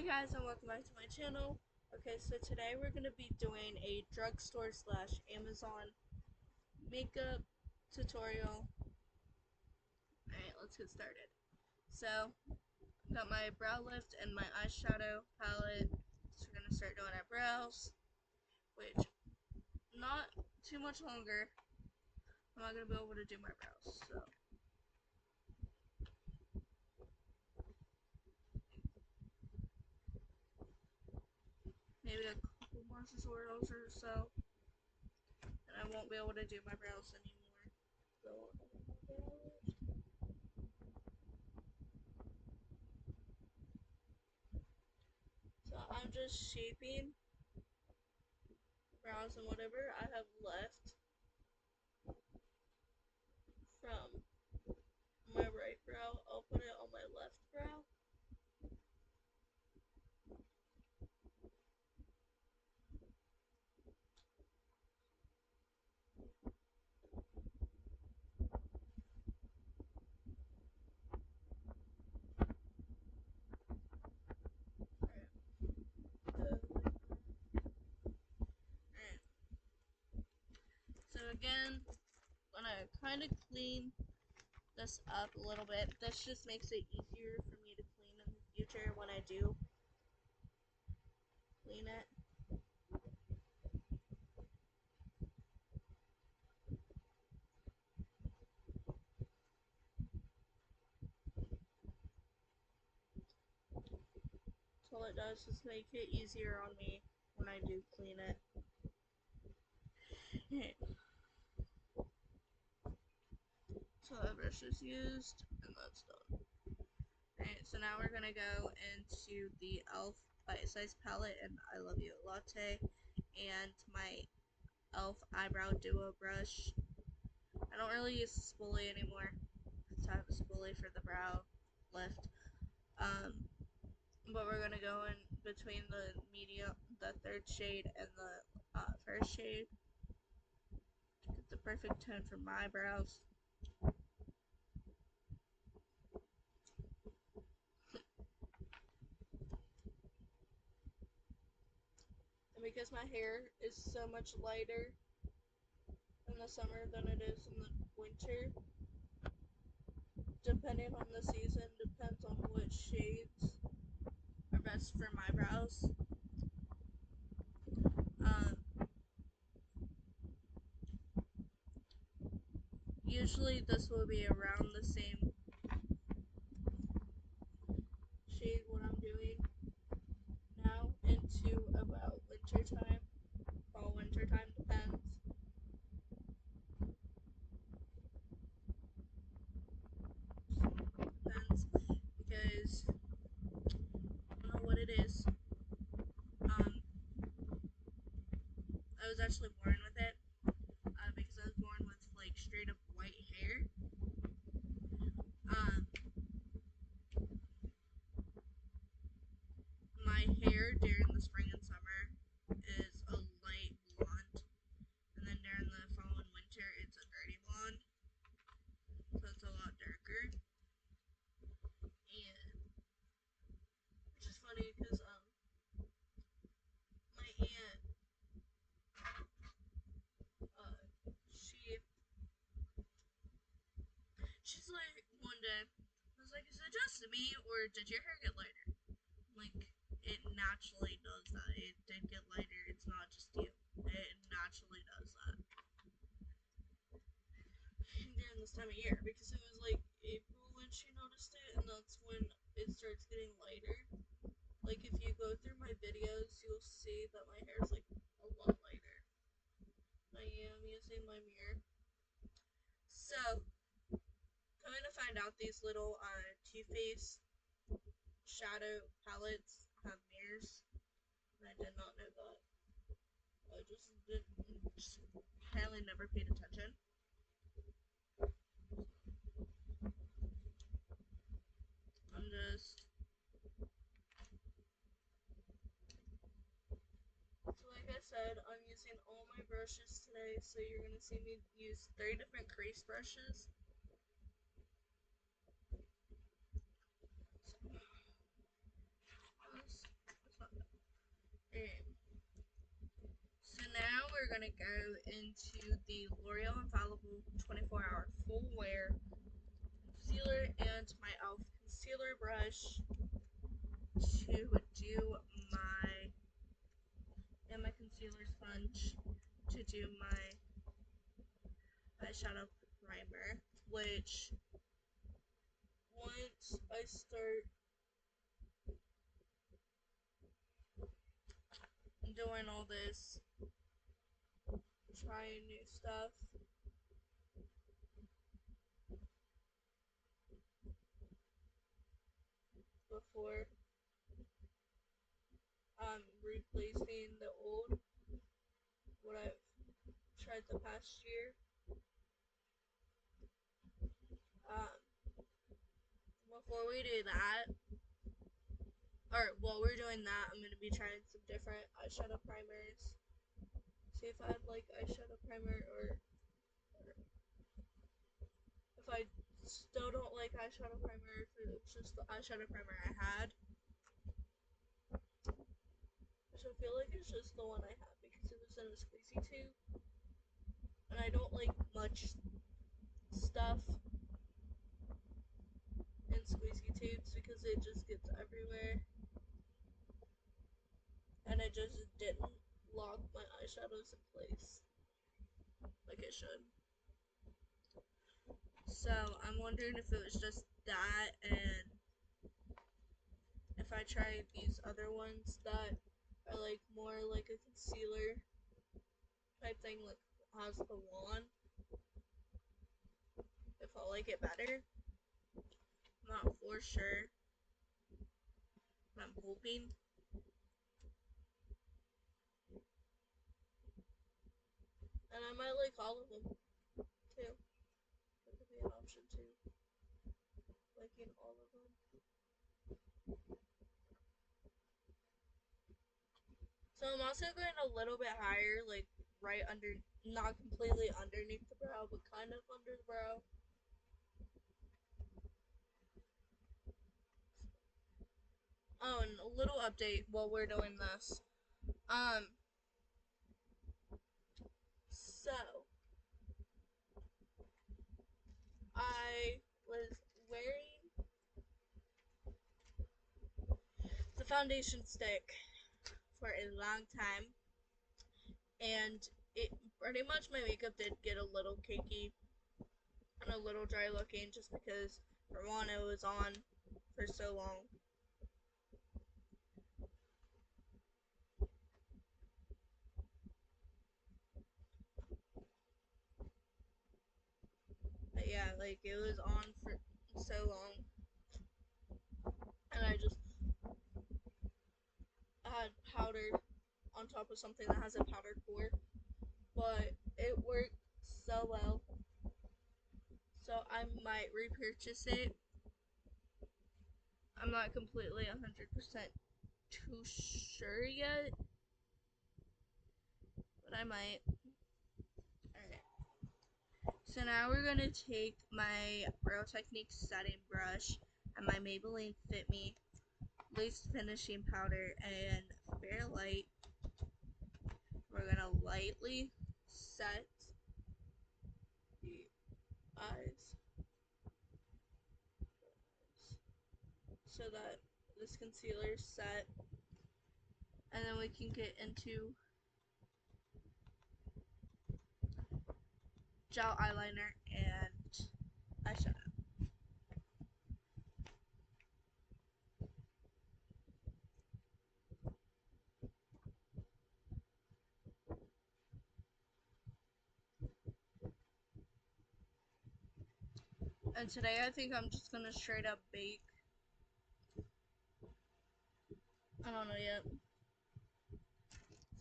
Hey guys, and welcome back to my channel. Okay, so today we're going to be doing a drugstore slash Amazon makeup tutorial. Alright, let's get started. So, got my brow lift and my eyeshadow palette. So we're going to start doing our brows, which, not too much longer. I'm not going to be able to do my brows, so. Maybe a couple more tutorials or so, and I won't be able to do my brows anymore. So, I'm just shaping brows and whatever I have left from my right brow, I'll put it on my left brow. Alright. So again, I'm gonna kind of clean this up a little bit. This just makes it easier for me to clean in the future when I do clean it. So all it does is make it easier on me when I do clean it. Okay. So that brush is used, and that's done. Alright, so now we're gonna go into the e.l.f. Bite Size palette and I Love You Latte, and my e.l.f. Eyebrow Duo brush. I don't really use the spoolie anymore because I have a spoolie for the brow lift. But we're gonna go in between the medium, the third shade, and the first shade to get the perfect tone for my brows. And because my hair is so much lighter in the summer than it is in the winter, depending on the season, depends on which shades are best for my brows. Um, Usually this will be around the same shade what I'm doing now into about winter time. Fall, winter time, depends. Depends because I don't know what it is. I was actually born with it because I was born with like straight up white hair. Um, my hair during the spring and summer is a light blonde, and then during the fall and winter it's a dirty blonde, so it's a lot darker. And which is funny because my aunt uh she she's like one day I was like, is it just me or did your hair get lighter? Like, it naturally does that. It did get lighter. It's not just you. It naturally does that during this time of year because it was like April when she noticed it, and that's when it starts getting lighter. Like, if you go through my videos, you'll see that my hair is like a lot lighter. I am using my mirror. So, coming to find out, these little Too Faced shadow palettes have mirrors, and I did not know that. I just apparently never paid attention. I'm just so like I said, I'm using all my brushes today, so you're gonna see me use 3 different crease brushes. So, going to go into the L'Oreal Infallible 24-hour full wear concealer and my e.l.f. concealer brush to do my, and my concealer sponge to do my eyeshadow primer, which once I start doing all this, trying new stuff, before replacing the old, what I've tried the past year, before we do that, or while we're doing that, I'm going to be trying some different eyeshadow primers. See if I like eyeshadow primer, or if I still don't like eyeshadow primer, if it's just the eyeshadow primer I had. So I feel like it's just the one I had because it was in a squeezy tube. And I don't like much stuff in squeezy tubes because it just gets everywhere. And I just didn't lock my eyeshadows in place like it should. So I'm wondering if it was just that, and if I tried these other ones that are like more like a concealer type thing, like has the wand, if I'll like it better. I'm not for sure. I'm hoping. And I might like all of them too. That could be an option too. Liking all of them. So I'm also going a little bit higher, like right under, not completely underneath the brow, but kind of under the brow. Oh, and a little update while we're doing this. So I was wearing the foundation stick for a long time, and it pretty much, my makeup did get a little cakey and a little dry looking just because, for one, it was on for so long. But yeah, like it was on for so long, and I just had powder on top of something that has a powdered core, but it worked so well. So I might repurchase it. I'm not completely 100% too sure yet, but I might. Alright. So now we're going to take my Brow Technique setting brush and my Maybelline Fit Me lace finishing powder and Fairlight. We're going to lightly set the eyes so that this concealer is set, and then we can get into gel eyeliner and eyeshadow. And today I think I'm just gonna straight up bake. I don't know yet.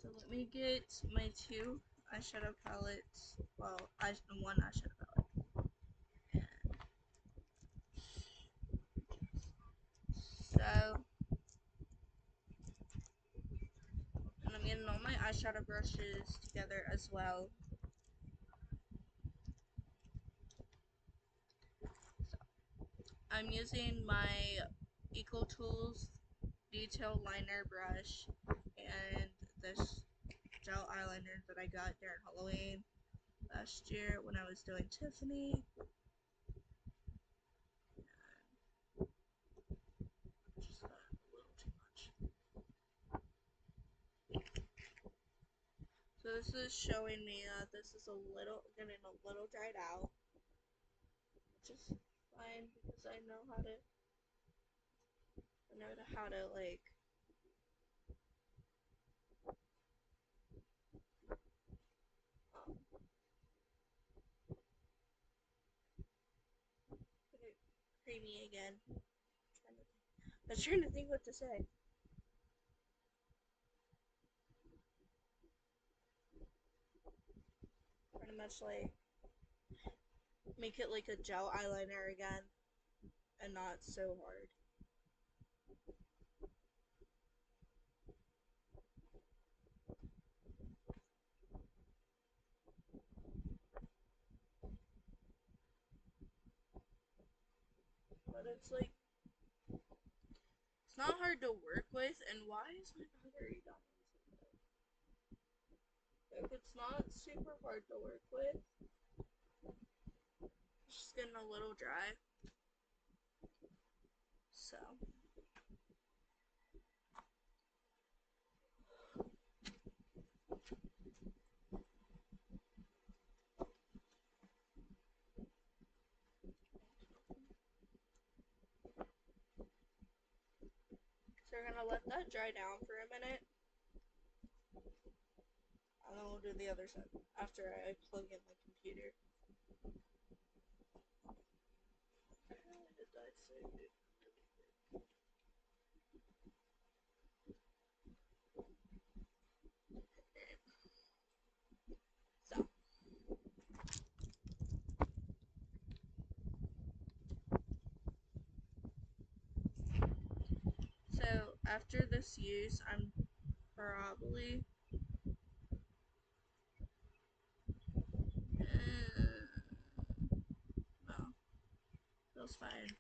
So let me get my two eyeshadow palettes. Well, one eyeshadow palette. So, and I'm getting all my eyeshadow brushes together as well. So, I'm using my Eco Tools detail liner brush and this gel eyeliner that I got during Halloween last year when I was doing Tiffany. Just a little too much. So this is showing me that this is getting a little dried out, which is fine because I know how to like put it creamy again. I was trying to think what to say. Pretty much like make it like a gel eyeliner again and not so hard. But it's like it's not hard to work with, and why is my battery dying? Like it's not super hard to work with. It's just getting a little dry. So we're gonna let that dry down for a minute. And then we'll do the other side after I plug in my computer. So after this use, I'm probably no, feels fine.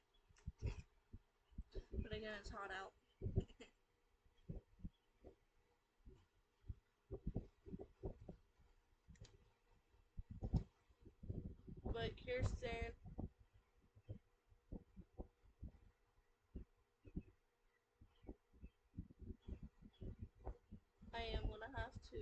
But again, it's hot out. But Kirsten, I am gonna have to.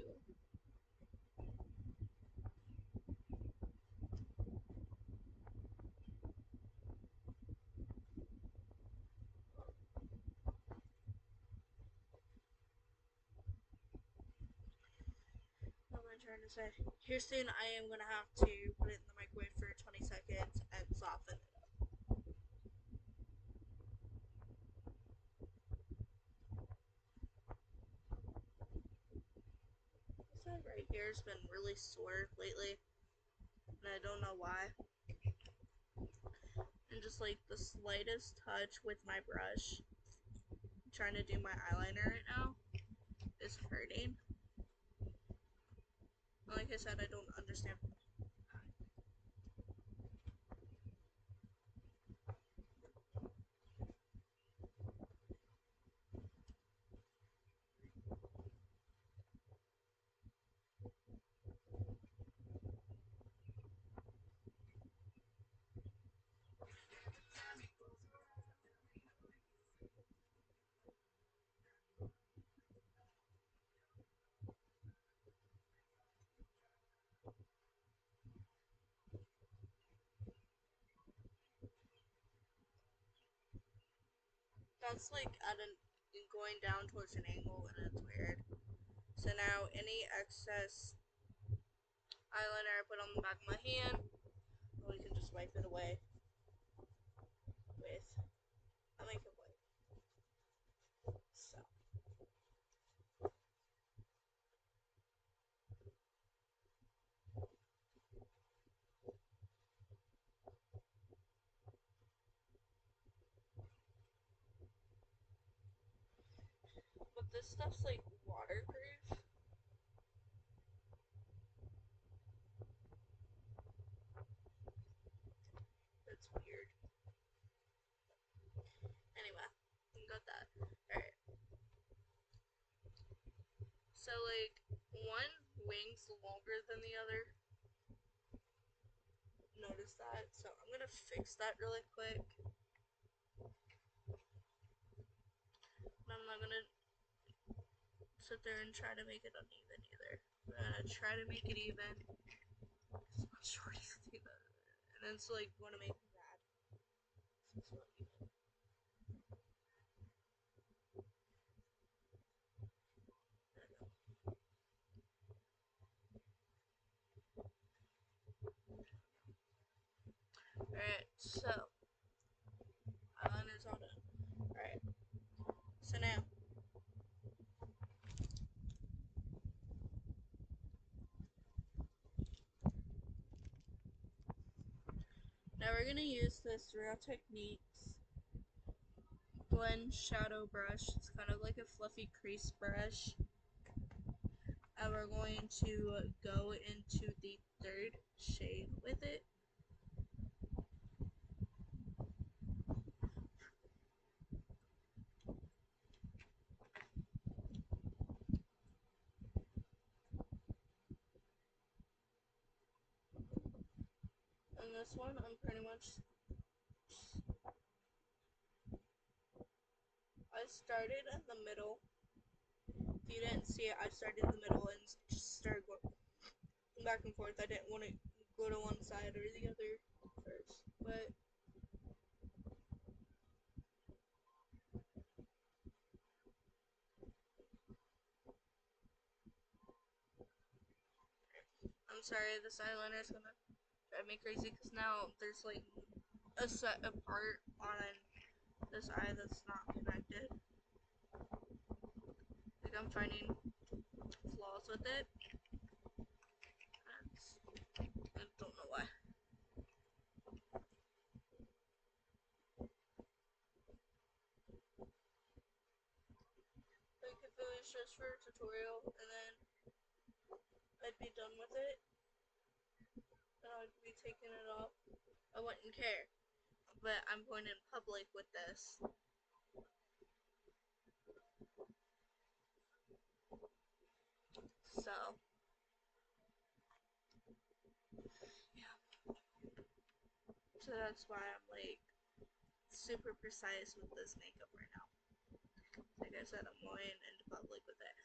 What am I trying to say? Kirsten, I am gonna have to put it in the microwave for 20 seconds and soften it up. This side right here has been really sore lately, and I don't know why. And just like the slightest touch with my brush, I'm trying to do my eyeliner right now, is hurting. Like I said, I don't understand. That's like going down towards an angle, and it's weird. So now any excess eyeliner I put on the back of my hand, we can just wipe it away with a makeup wipe. So. But this stuff's like waterproof. That's weird. Anyway, got that. Alright. So like one wings longer than the other. Notice that. So I'm gonna fix that really quick. And I'm not gonna sit there and try to make it uneven either. I'm gonna try to make it even. It's not short do that. And then it's like wanna make it bad. So it's not even. Alright, so eyeliner's all done. Alright. So now we're gonna use this Real Techniques blend shadow brush. It's kind of like a fluffy crease brush. And we're going to go into the third shade with it. And this one, I'm pretty much, I started in the middle. If you didn't see it, I started in the middle and just started going back and forth. I didn't want to go to one side or the other first, but I'm sorry, this eyeliner is gonna drive me crazy because now there's like a set apart on this eye that's not connected. Like I'm finding flaws with it. I don't know why. Like if it was just for a tutorial and then I'd be done with it and I'd be taking it off, I wouldn't care. But I'm going in public with this. So yeah. So that's why I'm like super precise with this makeup right now. Like I said, I'm going into public with it.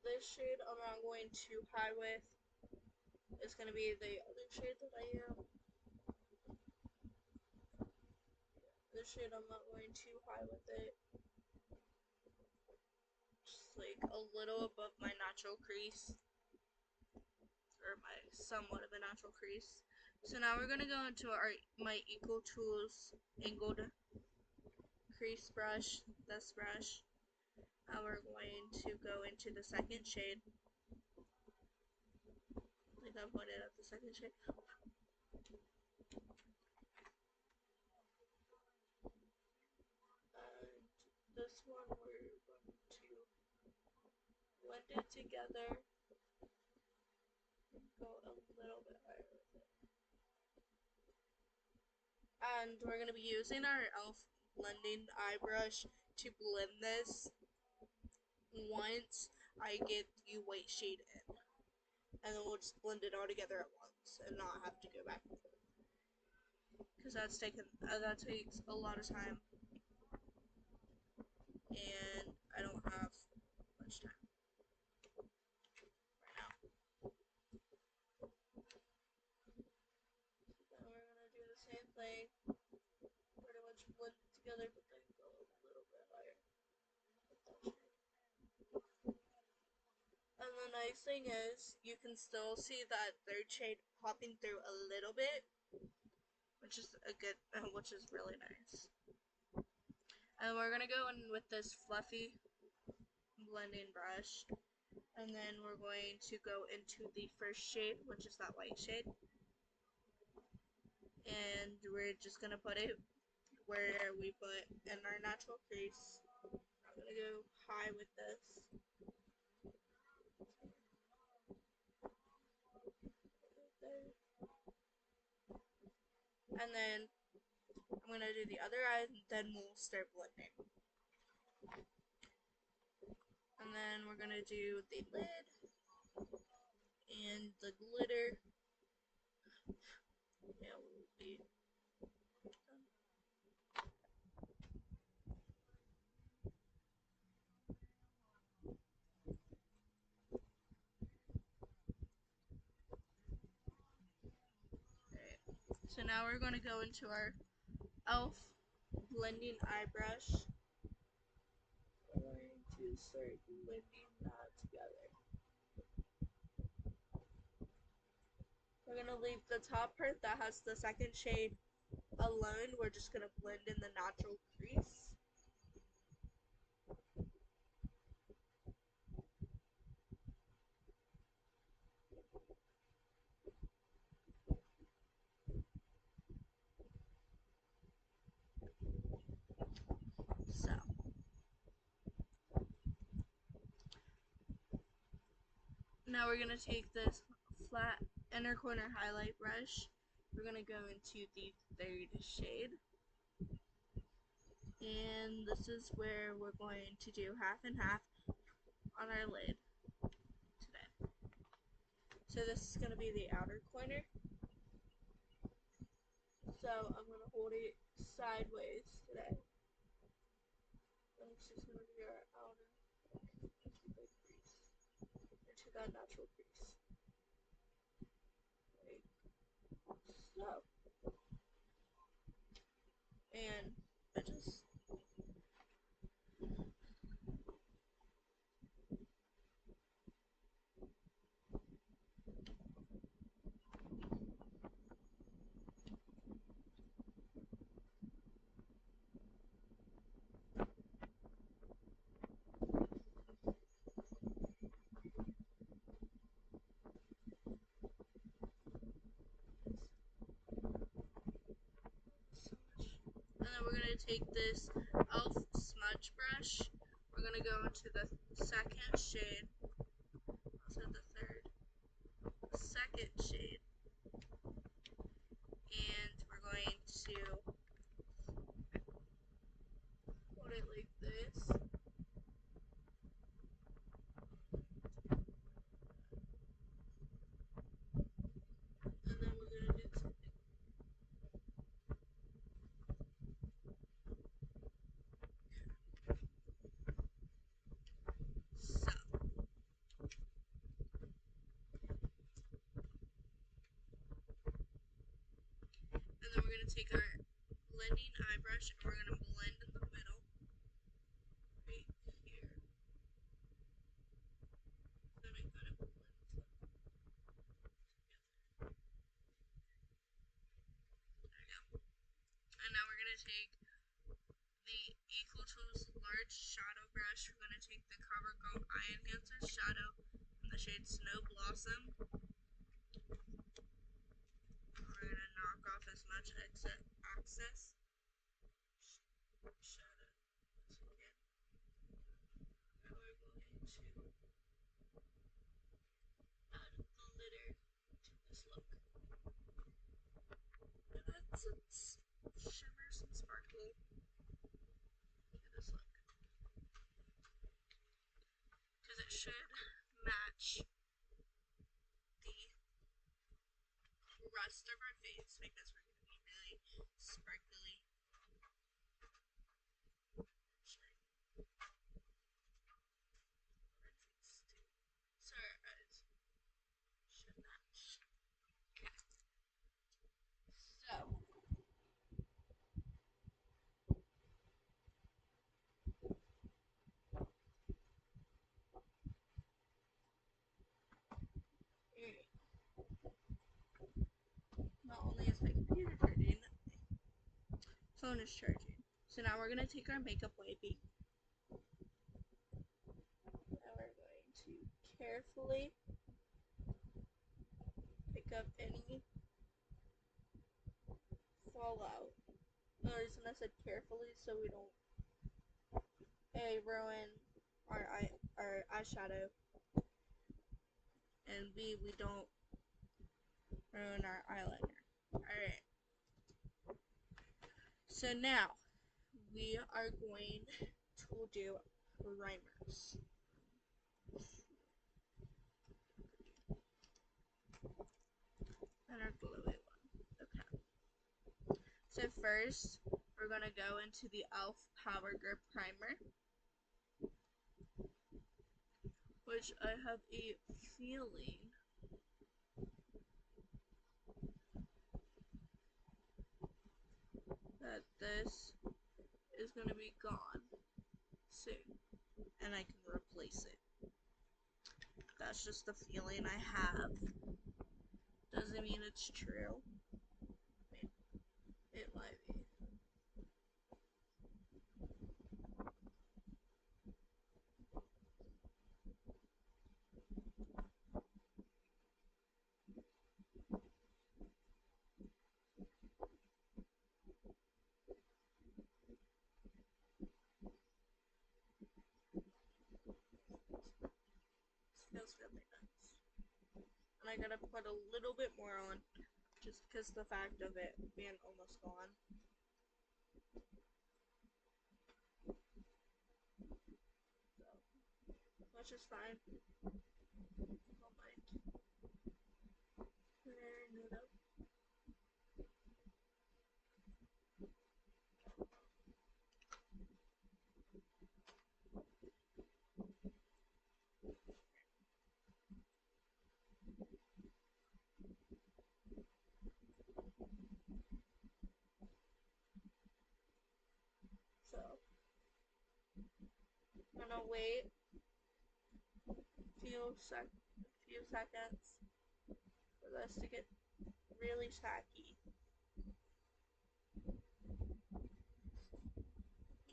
This shade I'm not going too high with. It's gonna be the other shade that I am. This shade I'm not going too high with it. Just like a little above my natural crease. Or my somewhat of a natural crease. So now we're gonna go into my Eco Tools angled crease brush, this brush. Now we're going to go into the second shade. Like I pointed out the second shade. And this one we're going to blend it together. Go a little bit higher with it. And we're going to be using our e.l.f. blending eye brush to blend this once I get the white shade in. And then we'll just blend it all together at once and not have to go back and forth. Because that takes a lot of time. And I don't have much time right now. So then we're going to do the same thing. Pretty much blend it together, but then go a little bit higher. And the nice thing is, you can still see that third shade popping through a little bit, which is which is really nice. And we're gonna go in with this fluffy blending brush, and then we're going to go into the first shade, which is that white shade, and we're just gonna put it where we put in our natural crease. I'm gonna go high with this. And then I'm going to do the other eye, and then we'll start blending. And then we're going to do the lid and the glitter. Yeah, we'll be done. Alright, so now we're going to go into our e.l.f. blending eye brush. We're going to start blending that together. We're going to leave the top part that has the second shade alone. We're just going to blend in the natural crease. So, now we're going to take this flat inner corner highlight brush. We're going to go into the third shade. And this is where we're going to do half and half on our lid today. So this is going to be the outer corner. So I'm going to hold it sideways today. And this is going to be our outer crease into that natural crease. Like so. And I just and then we're going to take this e.l.f. smudge brush. We're going to go into the second shade, also the third, second shade, and we're going to hold it like this. And then we're going to do something. So, and then we're going to take our blending eye brush and we're going to blend in the middle, right here. Then I kind of blend them together. There we go. And now we're going to take the Equal Tools large shadow brush. We're going to take the CoverGirl Eye Enhancer shadow in the shade Snow Blossom. We're going to knock off as much excess shadow as we can. Now we're going to add glitter to this look. And add some shimmer, some sparkle to this look. Because it should match the rest of our face, because we're going to be really sparkly. So our eyes should match. Okay. So not only is my computer charging, my phone is charging. So now we're gonna take our makeup wipey. Now we're going to carefully pick up any fallout. The reason I said carefully so we don't ruin our eyeshadow, and B, we don't ruin our eyeliner. Alright. So now we are going to do primers. And our glowy one. Okay. So first, we're gonna go into the e.l.f. Power Grip Primer, which I have a feeling that this is gonna be gone soon, and I can replace it. That's just the feeling I have. Doesn't mean it's true. It might be. Feels really nice. And I gotta put a little bit more on just because the fact of it being almost gone. So, which is fine. Don't mind. Turn it up. So, I'm gonna wait few seconds for this to get really tacky.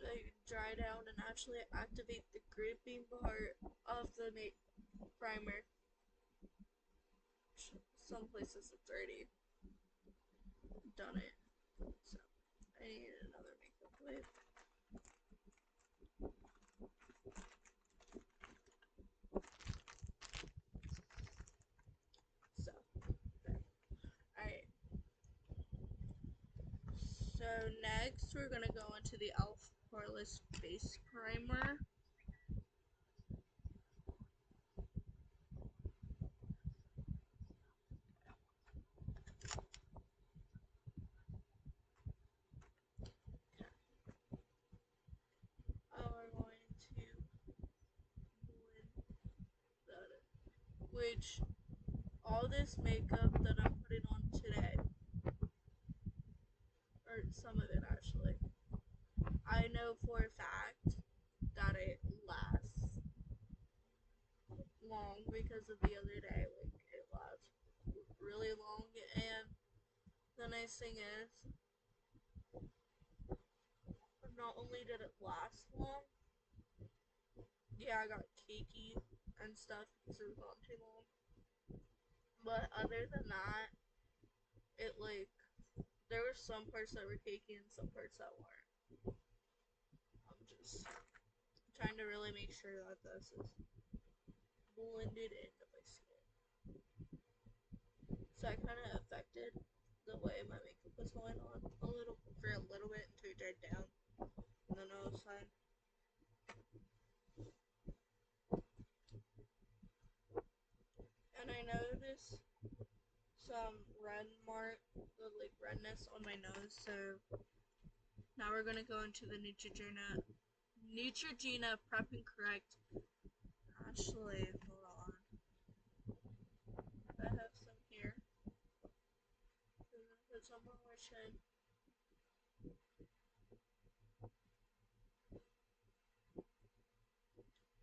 Like, dry down and actually activate the gripping part of the primer. Some places it's already done it. So, I need another makeup wipe. So, there. Alright. So next we're gonna go into the e.l.f. Poreless Face Primer. We're going to blend that in. Which all this makeup that I'm putting on today, or some of it actually, I know for a fact that it lasts long because of the other day. Like, it lasts really long, and the nice thing is, not only did it last long, yeah, I got cakey and stuff because it was on too long. But other than that, it like there were some parts that were cakey and some parts that weren't. I'm just trying to really make sure that this is blended into my skin. So I kind of affected the way my makeup was going on a little bit until it dried down, and then it was fine. And I noticed some like redness on my nose. So now we're gonna go into the Neutrogena Prep and Correct. Actually, hold on. I have some here. I'm gonna put some on my chin.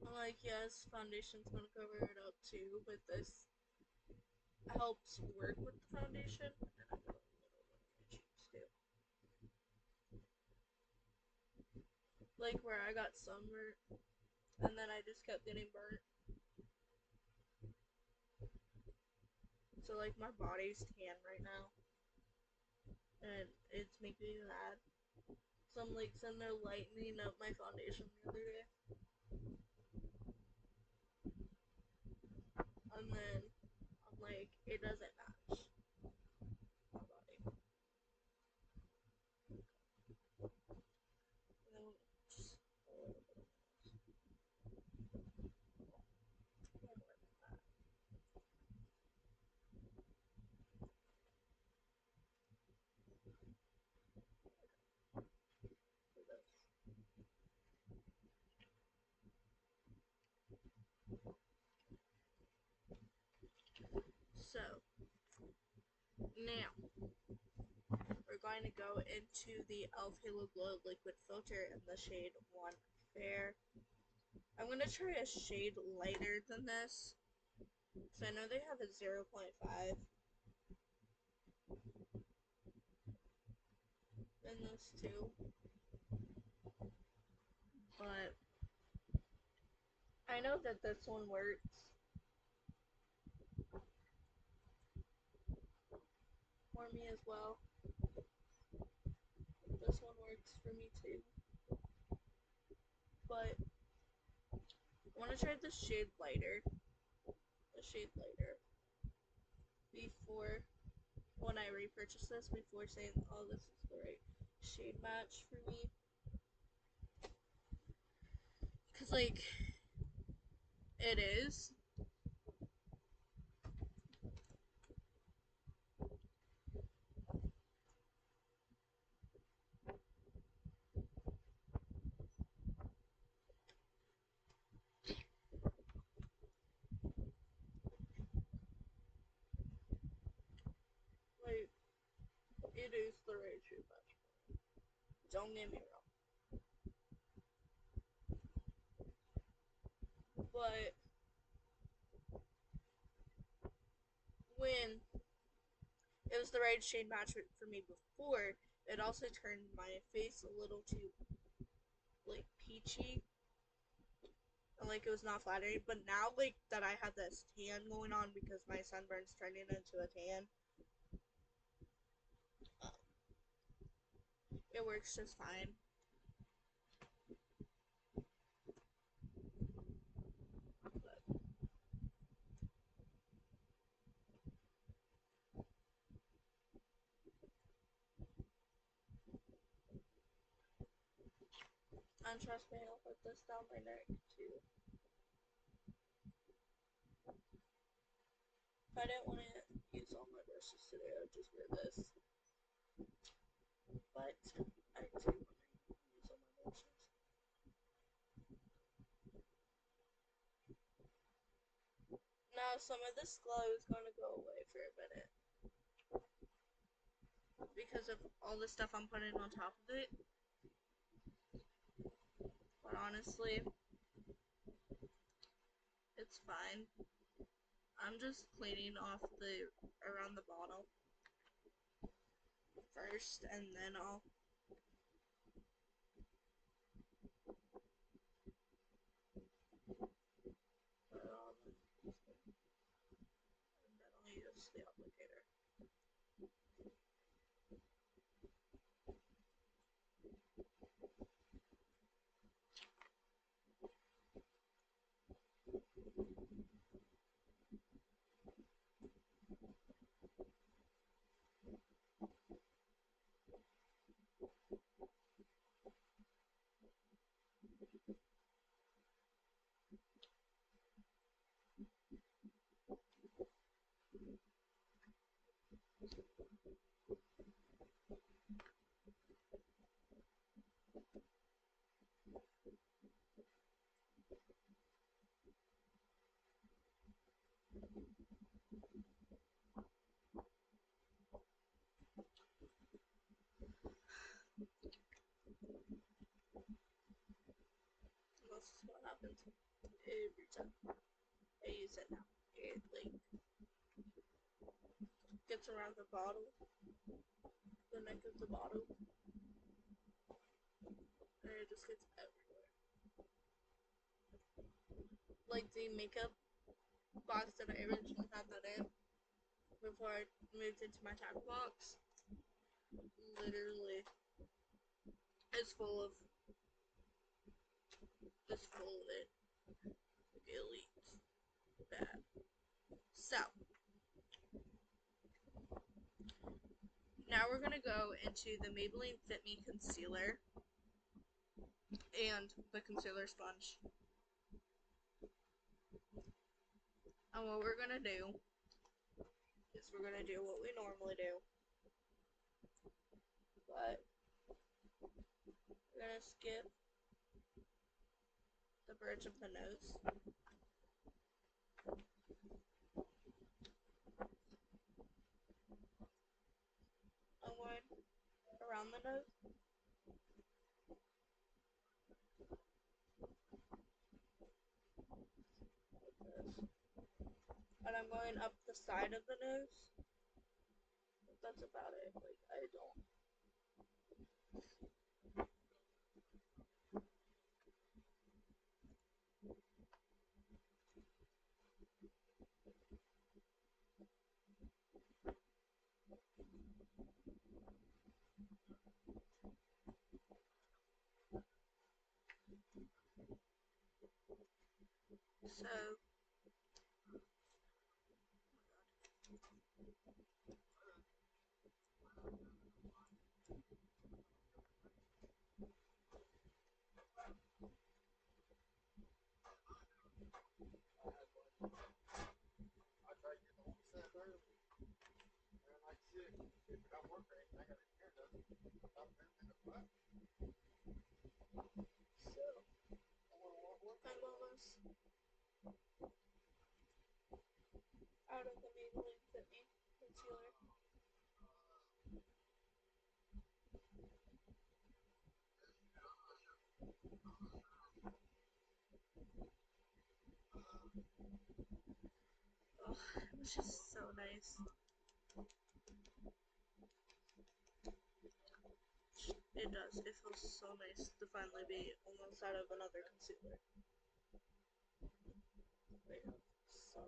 I'm like, yes, foundation's gonna cover it up too, but this helps work with the foundation. And I put a little bit on my cheeks too. Like where I got sunburnt, and then I just kept getting burnt. So like my body's tan right now, and it's making me mad. So I'm like sitting there lightening up my foundation the other day, and then I'm like, it doesn't match my body. So, now we're going to go into the e.l.f. Halo Glow Liquid Filter in the shade 1 Fair. I'm going to try a shade lighter than this, because I know they have a 0.5 in this too, but I know that this one works for me as well. This one works for me too, but I want to try the shade lighter, before, when I repurchase this, before saying, oh, this is the right shade match for me. Because, like, it is. Like, it is the right shade match. Don't get me wrong. But when it was the right shade match for me before, it also turned my face a little too, like, peachy. And, like, it was not flattering. But now, like, that I have this tan going on because my sunburn's turning into a tan, it works just fine. But and trust me, I'll put this down my neck too. If I didn't want to use all my brushes today, I'd just wear this. But I do want to use all my brushes. Now some of this glow is going to go away for a minute because of all the stuff I'm putting on top of it. But honestly, it's fine. I'm just cleaning off the around the bottle first, and then I'll put it on, and then I'll use the applicator. This is what happens every time I use it now. It, like, gets around the bottle, the neck of the bottle, and it just gets everywhere. Like the makeup box that I originally had that in before I moved into my tackle box, literally is full of it. Like, it leaks bad. So now we're gonna go into the Maybelline Fit Me concealer and the concealer sponge. And what we're gonna do is we're gonna do what we normally do, but we're gonna skip the bridge of the nose. of. Like this. And I'm going up the side of the nose. That's about it. Like, I don't. So, I'm almost out of the Maybelline Fit Me concealer. Oh, it's just so nice. It does. It feels so nice to finally be almost out of another concealer. Wait, so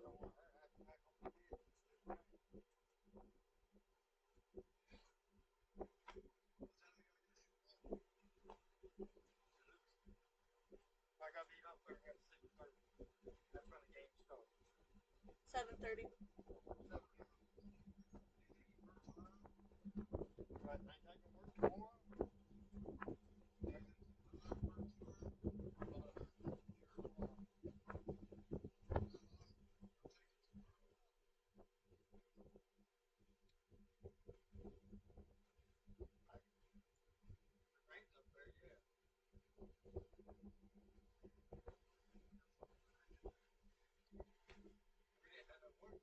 I got to eat up there at 6:30. That's when the game starts. 7:30. But ain't that gonna work tomorrow? Rain's up there, yeah. We didn't have no work.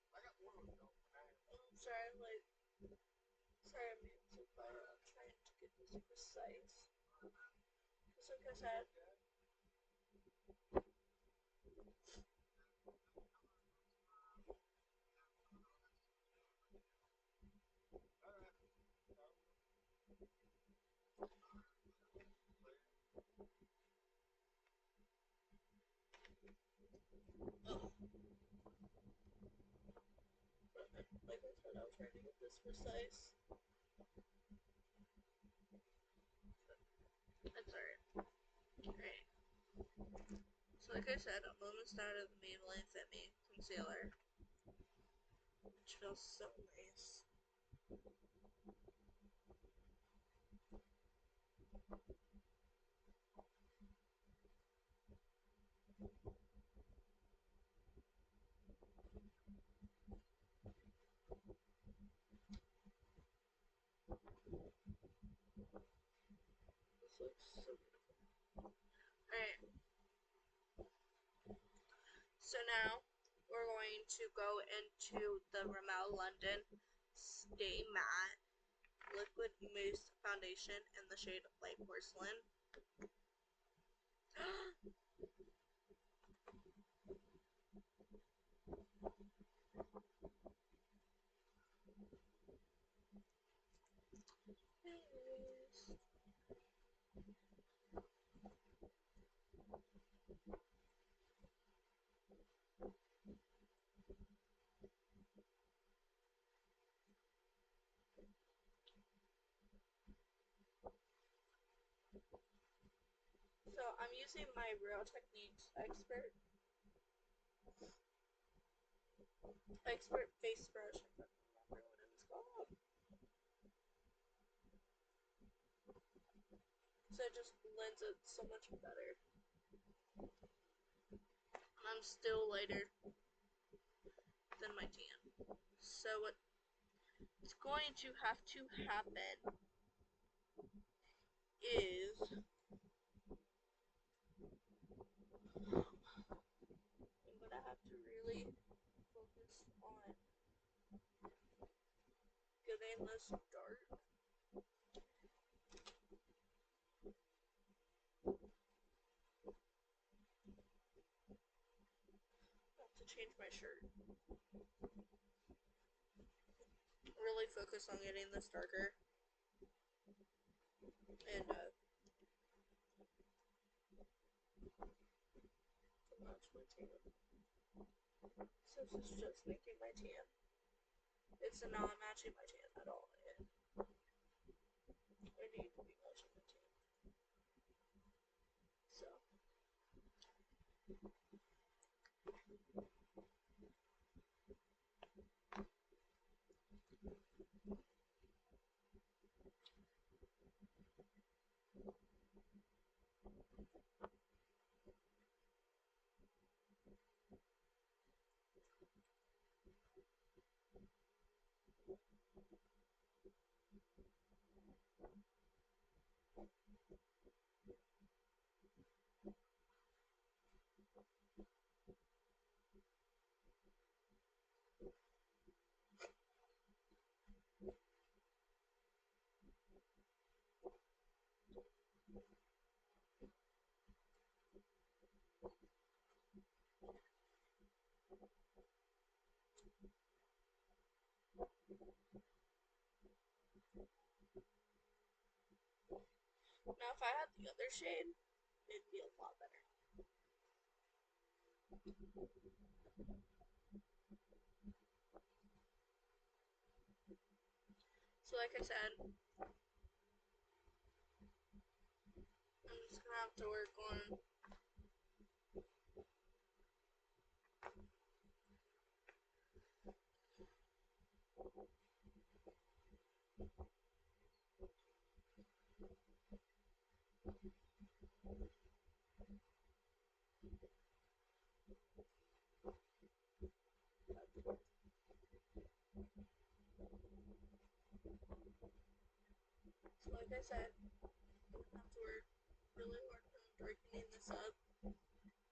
I got one of those for now. I'm sorry, I'm like, sorry, I'm being so quiet. I'm trying to get this precise. Because, like I said, like I said, I'm trying to get this precise. That's alright. Alright. So, like I said, I'm almost out of the Maybelline Fit Me concealer, which feels so nice. This looks so beautiful. Alright, so now we're going to go into the Rimmel London Stay Matte Liquid Mousse Foundation in the shade Light Porcelain. Anyways, so I'm using my Real Techniques expert face brush. I can't remember what it was called. So it just blends it so much better. And I'm still lighter than my tan. So what's going to have to happen is I'm gonna have to really focus on getting this dark. I have to change my shirt. Really focus on getting this darker. And to match my tan. So this is just making my tan. It's not matching my tan at all. And I need to be matching my tan. So now if I had the other shade, it'd be a lot better. So like I said, I'm just gonna have to work on so like I said, I'm gonna have to work really hard on darkening this up.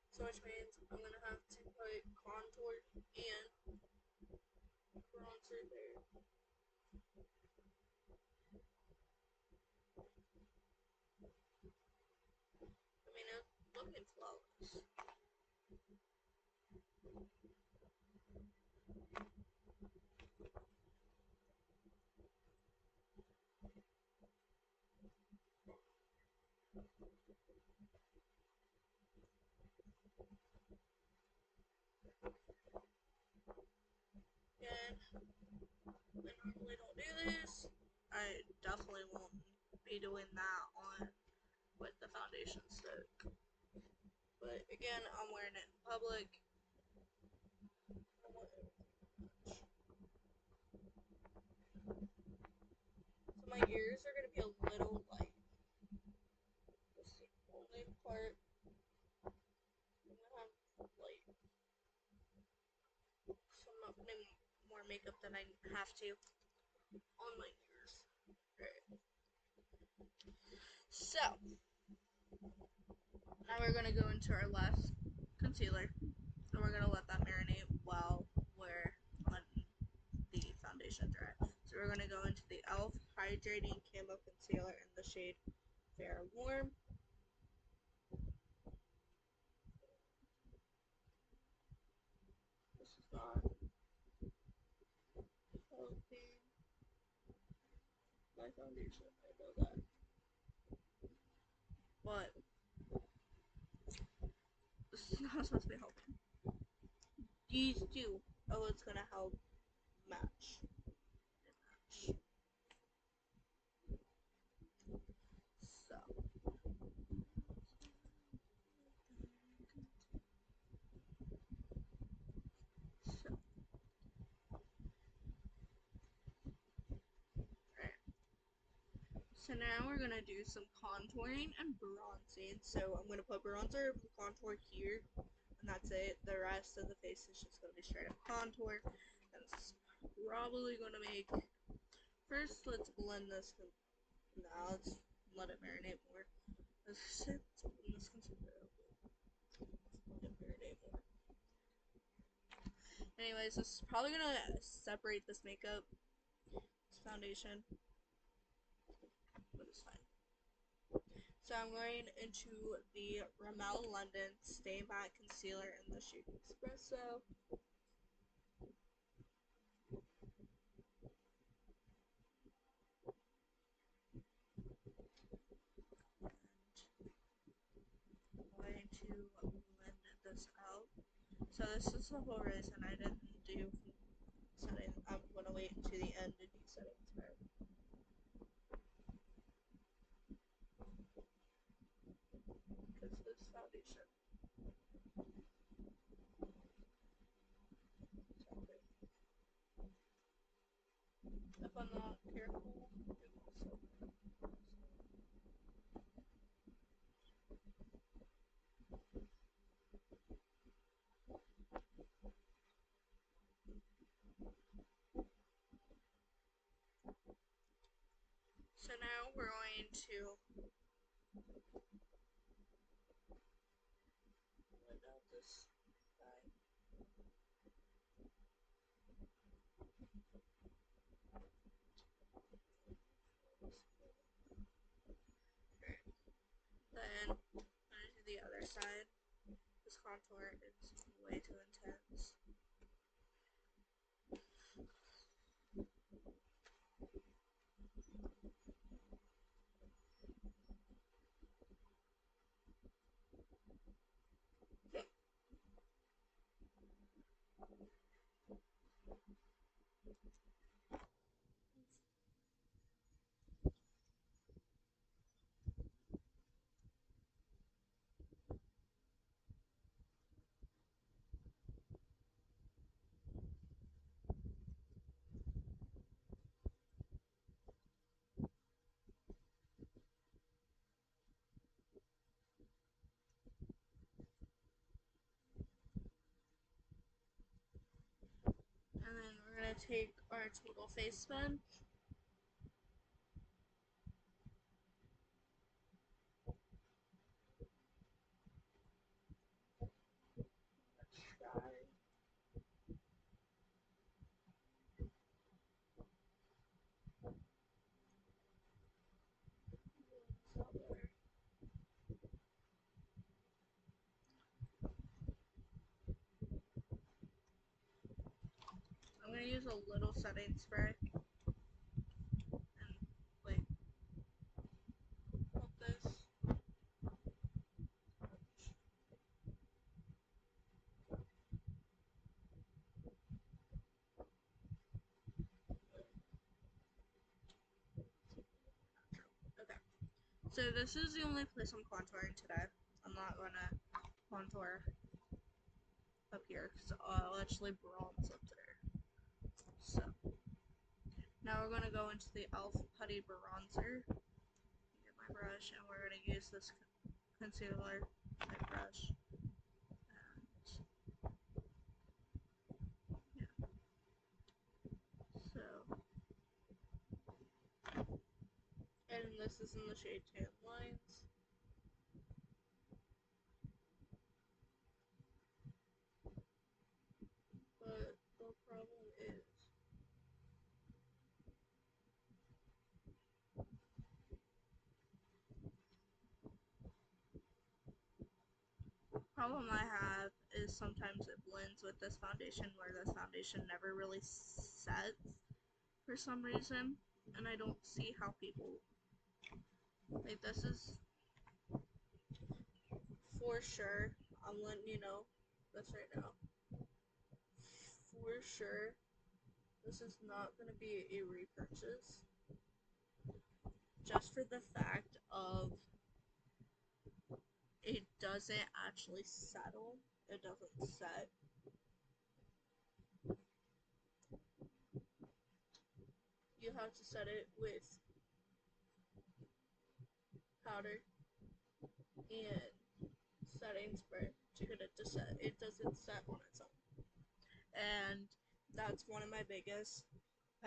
So which means I'm gonna have to put contour and bronzer there. I mean, it's looking flawless. And I normally don't do this. I definitely won't be doing that on with the foundation stick. But again, I'm wearing it in public. So my ears are gonna be a little light. That's the only part I'm gonna have light. So I'm not putting more makeup than I have to on my ears. Right. So now we're gonna go into our last concealer, and we're gonna let that marinate while we're on the foundation dry. So we're gonna go into the e.l.f. Hydrating Camo Concealer in the shade Fair Warm. This is not helping my foundation, I know that. But this is not supposed to be helping. These two, oh, it's gonna help match. So, so, right. So now we're gonna do some contouring and bronzing. So I'm gonna put bronzer and contour here, and that's it. The rest of the face is just gonna be straight up contour, and it's probably gonna make. First, let's blend this. Now let's let it marinate more. This considerable. Let it marinate more. Anyways, this is probably gonna separate this makeup, this foundation, but it's fine. So I'm going into the Rimmel London Stay Matte Concealer in the shade Espresso. And I'm going to blend this out. So this is the whole reason I didn't do setting. I'm gonna wait until the end to do settings first. Because this foundation. If I'm not careful, it will soak. So now we're going to blend out this guy. Then I'm gonna do the other side. This contour is way too intense. And then we're gonna take our total face sponge. I'm gonna use a little setting spray and like put this. Okay. So this is the only place I'm contouring today. I'm not gonna contour up here because I'll actually bronze up there. So now we're gonna go into the e.l.f. Putty Bronzer. Get my brush and we're gonna use this concealer brush. And yeah. So, and this is in the shade Tan Lines. But the problem is I have is sometimes it blends with this foundation where this foundation never really sets for some reason, and I don't see how people like this is for sure. I'm letting you know this right now. For sure, this is not going to be a repurchase. Just for the fact of it doesn't actually settle. It doesn't set. You have to set it with powder and setting spray to get it to set. It doesn't set on its own. And that's one of my biggest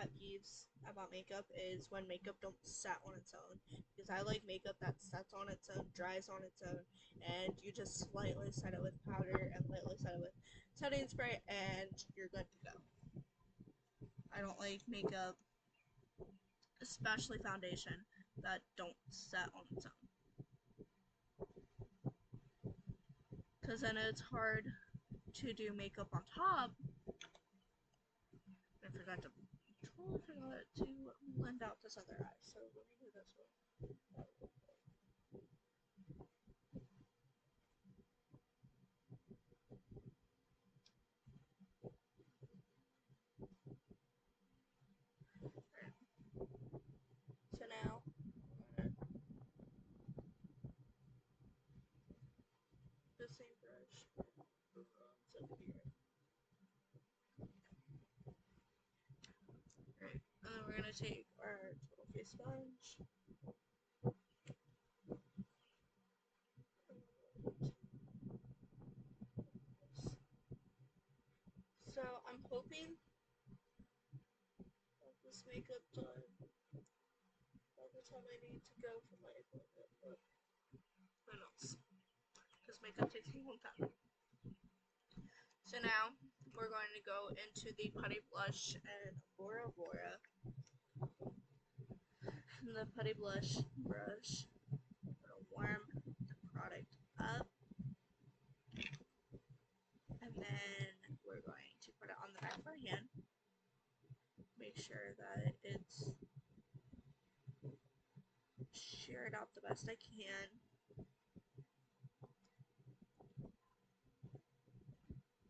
pet peeves about makeup is when makeup don't set on its own. Because I like makeup that sets on its own, dries on its own, and you just lightly set it with powder and lightly set it with setting spray, and you're good to go. I don't like makeup, especially foundation, that don't set on its own. Because then it's hard to do makeup on top. I totally forgot to blend out this other eye. So let me do this one. So now, the same brush runs up here. Alright, and then we're gonna take our total face sponge. So I'm hoping that this makeup done by the time I need to go for my appointment. But who knows? Because makeup takes a long time. So now we're going to go into the Putty Blush and Bora Bora. And the Putty Blush brush, I'm going to warm the product up. And then we're going to put it on the back of our hand. Make sure that it's shared out the best I can.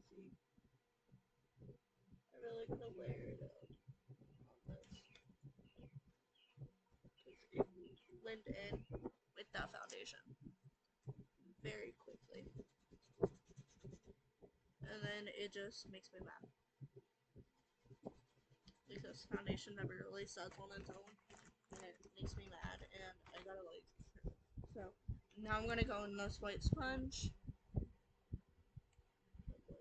See, I really gotta layer it out on this because it will blend in with that foundation very quickly. And then it just makes me mad because foundation never really sets on its own, and it makes me mad, and I gotta like. So now I'm gonna go in this white sponge. I'm going to try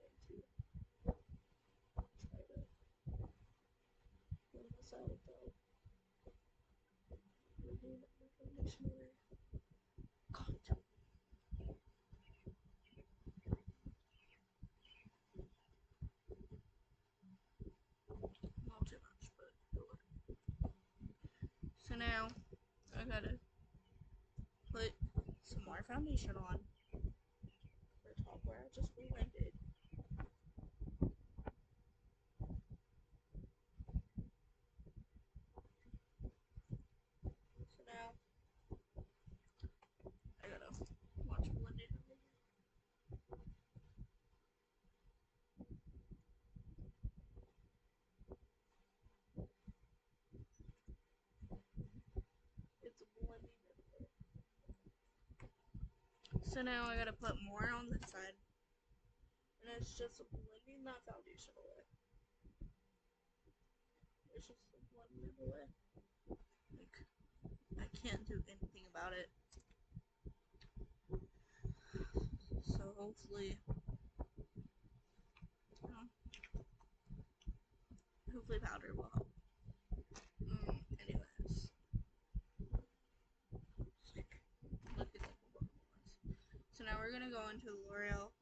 to blend this out without blending my foundation away. God. Not too much, but it'll work. So now I gotta put some more foundation on the top where I just blended. So now I gotta watch blending over here. It's blending everywhere. So now I gotta put more on this side, and it's just blending that foundation away. It's just blending it away. Like, I can't do anything about it. So hopefully, hopefully powder will help. Anyways, look at that. So now we're gonna go into L'Oreal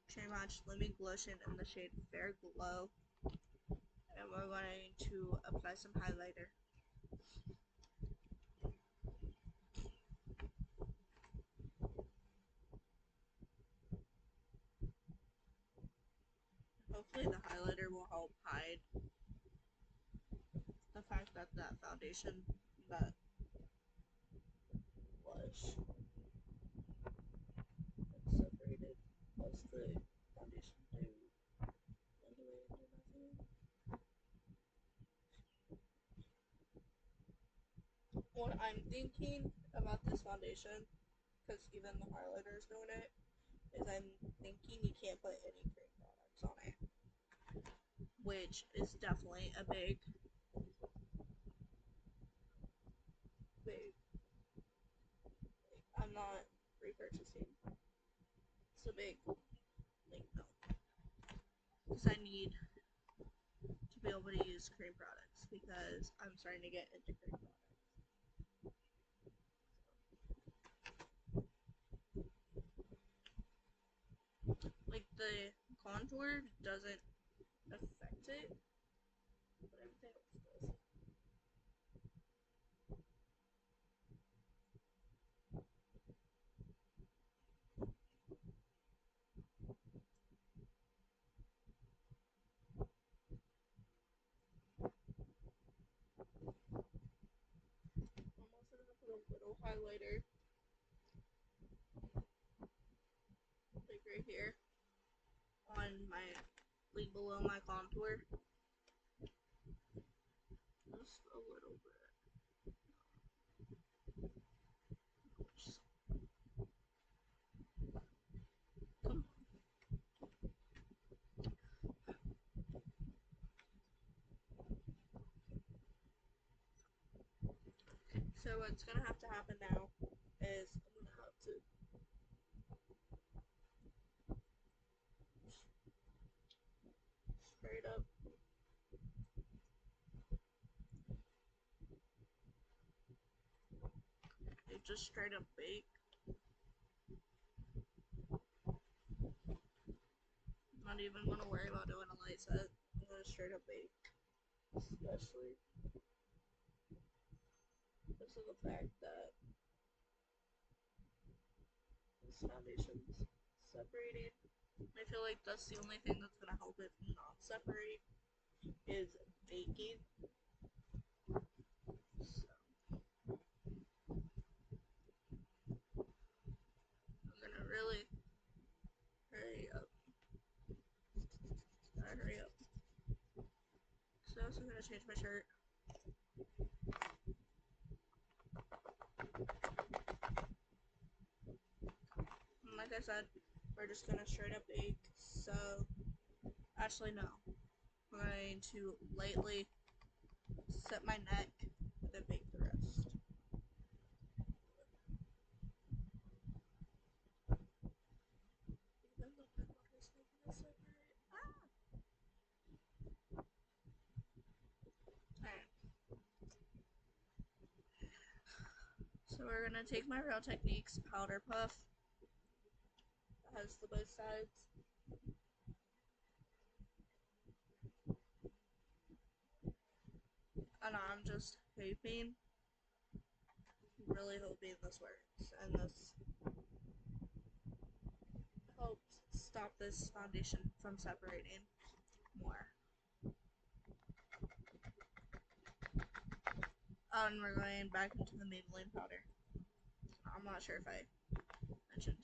Shade Match Living Lotion in the shade Fair Glow, and we're going to apply some highlighter. Hopefully the highlighter will help hide the fact that that foundation, that blush, it's separated, plus the foundation do blend away into nothing. What I'm thinking about this foundation, because even the highlighter is doing it, is I'm thinking you can't put any cream products on it, which is definitely a big, I'm not repurchasing. It's a big, like, no. Because I need to be able to use cream products. because I'm starting to get into great products. Like the contour doesn't affect it, but everything else does. I'm also gonna put a little highlighter, like right here, on my, like below my contour. Just a little bit. Come on. So what's gonna have to happen now is I'm gonna have to straight up just straight up bake. I'm not even gonna worry about doing a light set. I'm gonna straight up bake. Especially because of the fact that this foundation's separating. I feel like that's the only thing that's gonna help it not separate is baking. So I'm gonna really hurry up. Gotta hurry up. So I'm gonna change my shirt. And like I said, we're just gonna straight up bake. So actually no. I'm going to lightly set my neck and then bake the rest. Even though my water's not gonna separate. Alright. So we're gonna take my Real Techniques powder puff that has the both sides. And I'm just hoping, really hoping this works. And this helps stop this foundation from separating more. And we're going back into the Maybelline powder. I'm not sure if I mentioned that.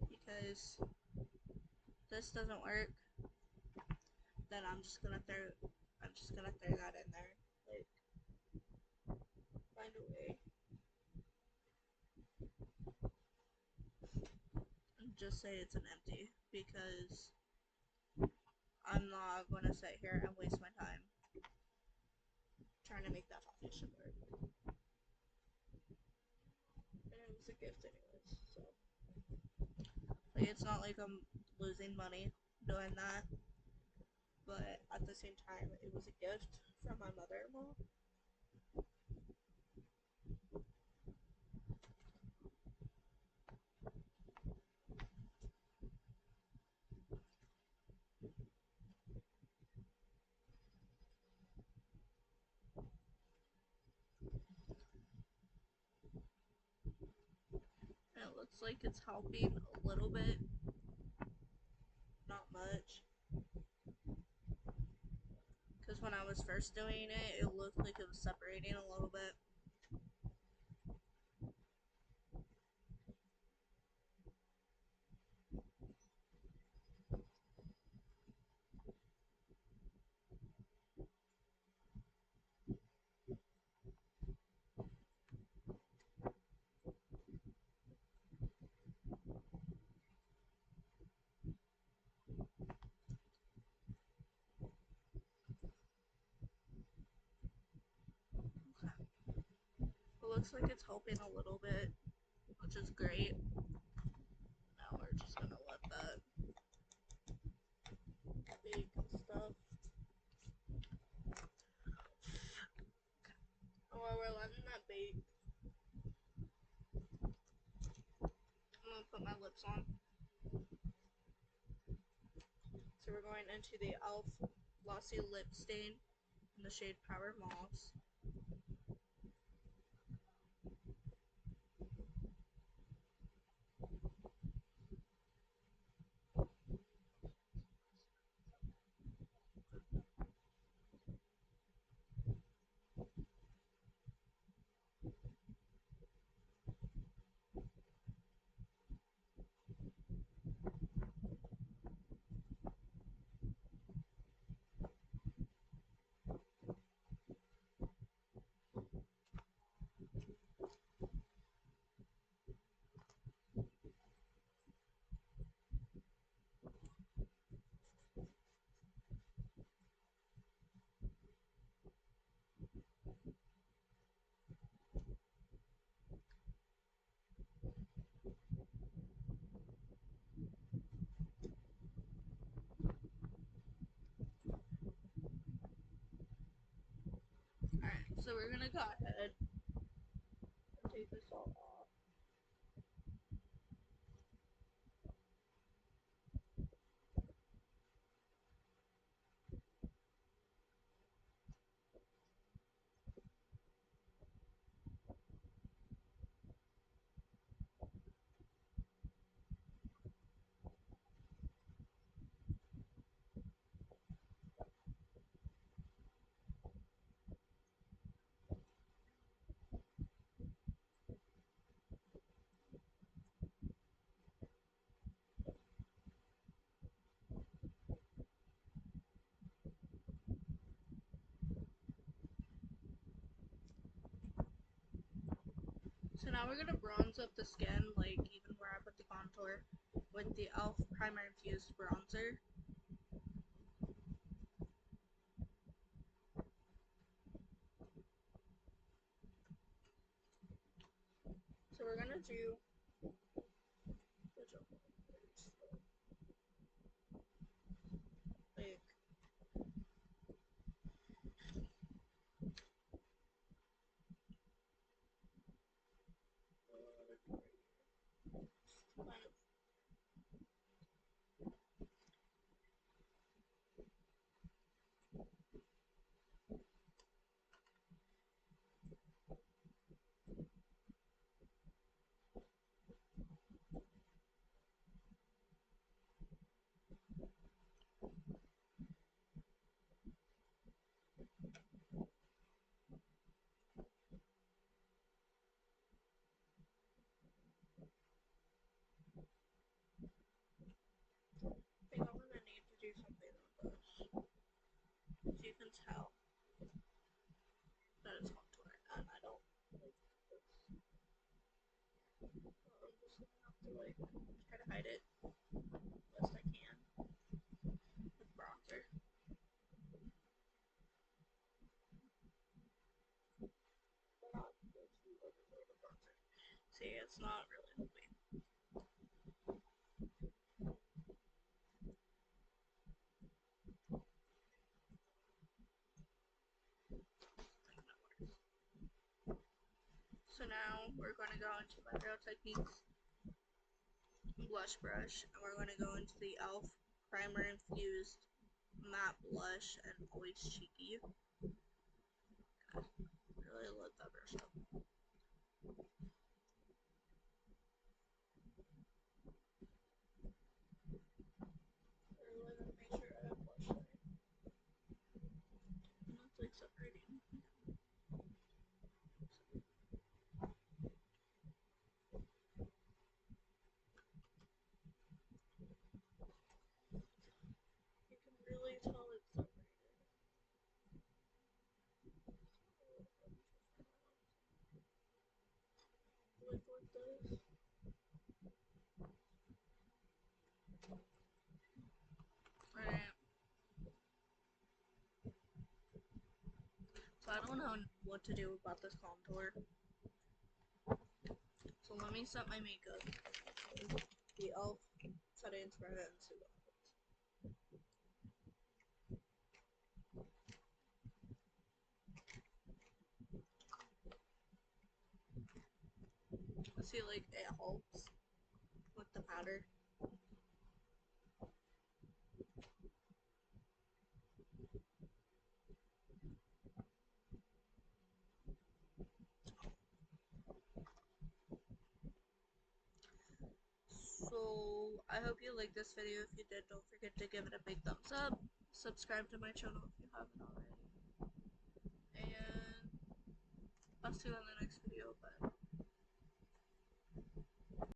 Because this doesn't work, then I'm just gonna throw that in there. Like, find a way. And just say it's an empty, because I'm not gonna sit here and waste my time trying to make that foundation work. And it was a gift anyways, so like it's not like I'm losing money doing that, but at the same time it was a gift from my mother-in-law. And it looks like it's helping a little bit, not much. Because when I was first doing it, it looked like it was separating a little bit. It looks like it's helping a little bit, which is great. Now we're just gonna let make. I'm gonna put my lips on. So we're going into the e.l.f. Glossy Lip Stain in the shade Power Moss. Alright, so we're gonna go ahead and take this all off. So now we're gonna bronze up the skin, like even where I put the contour, with the e.l.f. Primer Infused Bronzer. So we're gonna do like kind of I think I'm gonna need to do something on this. So you can tell that it's contour and I don't like this. So I'm just gonna have to like try to hide it best I can with bronzer. But not go too overboard with bronzer. See, it's not really helping. So now we're going to go into my Real Techniques blush brush, and we're going to go into the e.l.f. Primer Infused Matte Blush and Always Cheeky. I really love that brush up. I really gotta make sure I have blush there. And it's like separating. You can really tell it's separated. Like this. Alright. So I don't know what to do about this contour. So let me set my makeup. The e.l.f. setting spray and see what happens. See, like, it helps with the powder. So, I hope you liked this video. If you did, don't forget to give it a big thumbs up. Subscribe to my channel if you haven't already. And I'll see you on the next video. Bye.